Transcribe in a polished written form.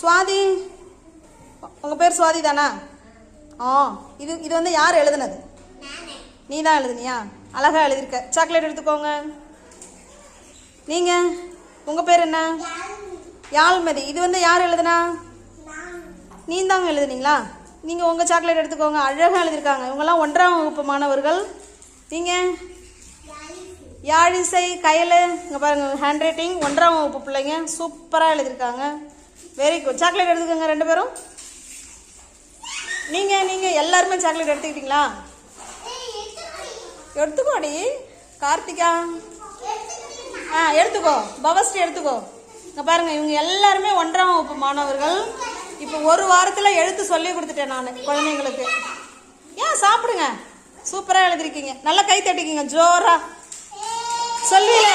சுவாதி, உங்கள் பேர் சுவாதி தானா? இது இது வந்து யார் எழுதுனது? நீ தான் எழுதுனியா? அழகாக எழுதியிருக்க. சாக்லேட் எடுத்துக்கோங்க. நீங்கள், உங்கள் பேர் என்ன? யாழ்மதி. இது வந்து யார் எழுதுனா? நீ தாங்க எழுதுனீங்களா? நீங்கள் உங்கள் சாக்லேட் எடுத்துக்கோங்க. அழகாக எழுதியிருக்காங்க. இவங்கெல்லாம் 1ஆம் வகுப்பு மாணவர்கள். நீங்கள் யாழிசை, கையில், இங்கே பாருங்கள் ஹேண்ட் ரைட்டிங், 1ஆம் வகுப்பு பிள்ளைங்க சூப்பராக எழுதியிருக்காங்க. Very good. சாக்லேட் எடுத்துக்கோங்க 2 பேரும். நீங்கள் எல்லாருமே சாக்லேட் எடுத்துக்கிட்டீங்களா? எடுத்துக்கோடி. கார்த்திகா எடுத்துக்கோ. பவஸ்ரீ எடுத்துக்கோ. இங்கே பாருங்கள், இவங்க எல்லாருமே 1ஆம் வகுப்பு மாணவர்கள். இப்போ 1 வாரத்தில் எழுத்து சொல்லி கொடுத்துட்டேன் நான் குழந்தைங்களுக்கு. சாப்பிடுங்க. சூப்பராக எழுதிருக்கீங்க. நல்லா கை தட்டிக்கிங்க ஜோரா. சொல்லுவீங்க.